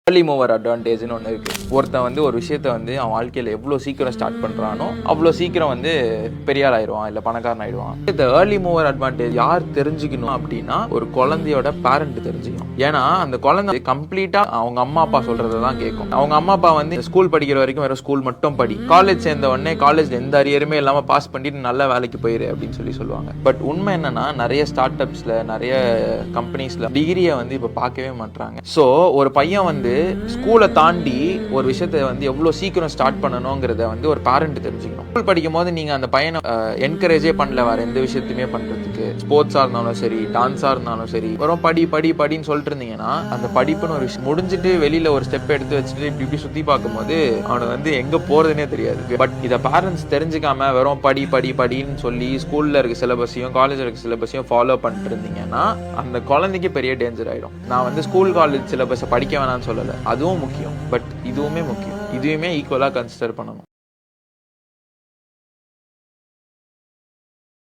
Early மூவர் அட்வான்டேஜ்னு ஒன்று இருக்குது. ஒருத்தன் வந்து ஒரு விஷயத்தை வந்து அவன் வாழ்க்கையில் எவ்வளோ சீக்கிரம் ஸ்டார்ட் பண்ணுறானோ அவ்வளோ சீக்கிரம் வந்து பெரியார் ஆயிடுவான், இல்லை பணக்காரன் ஆயிடுவான். இந்த ஏர்லி மூவர் அட்வான்டேஜ் யார் தெரிஞ்சுக்கணும் அப்படின்னா ஒரு குழந்தையோட பேரண்ட் தெரிஞ்சுக்கணும். ஏன்னா அந்த குழந்தை கம்ப்ளீட்டாக அவங்க அம்மா அப்பா சொல்கிறத தான் கேட்கும். அவங்க அம்மா அப்பா வந்து ஸ்கூல் படிக்கிற வரைக்கும் வேற ஸ்கூல் மட்டும் படி, காலேஜ் சேர்ந்த உடனே காலேஜ்ல எந்த அரியருமே இல்லாமல் பாஸ் பண்ணிட்டு நல்ல வேலைக்கு போயிரு அப்படின்னு சொல்லுவாங்க. பட் உண்மை என்னன்னா நிறைய ஸ்டார்ட் அப்ஸ்ல நிறைய கம்பெனிஸ்ல டிகிரியை வந்து இப்போ பார்க்கவே மாட்டாங்க. ஸோ ஒரு பையன் வந்து ஸ்கூலை தாண்டி ஒரு விஷயத்தை வந்து எவ்வளோ சீக்கிரம் ஸ்டார்ட் பண்ணணுங்கிறத வந்து ஒரு பேரண்ட் தெரிஞ்சுக்கணும். ஸ்கூல் படிக்கும் போது நீங்கள் அந்த பையனை என்கரேஜே பண்ணல வேற எந்த விஷயத்தையுமே பண்ணுறதுக்கு, ஸ்போர்ட்ஸாக இருந்தாலும் சரி, டான்ஸாக இருந்தாலும் சரி, வெறும் படின்னு சொல்லிட்டு இருந்தீங்கன்னா அந்த படிப்புன்னு ஒரு விஷயம் முடிஞ்சிட்டு வெளியில் ஒரு ஸ்டெப் எடுத்து வச்சுட்டு இப்படி சுற்றி பார்க்கும்போது அவனுக்கு வந்து எங்கே போகிறதுனே தெரியாது. பட் இதை பேரண்ட்ஸ் தெரிஞ்சுக்காம வெறும் படின்னு சொல்லி ஸ்கூலில் இருக்க சிலபஸையும் காலேஜில் இருக்க சிலபஸையும் ஃபாலோ பண்ணிட்டு இருந்தீங்கன்னா அந்த குழந்தைக்கு பெரிய டேஞ்சர் ஆகிடும். நான் வந்து ஸ்கூல் காலேஜ் சிலபஸை படிக்க வேணாம்னு சொல்லலை, அதுவும் முக்கியம். பட் இதுவுமே முக்கியம், இதுவுமே ஈக்குவலாக கன்சிடர் பண்ணணும்.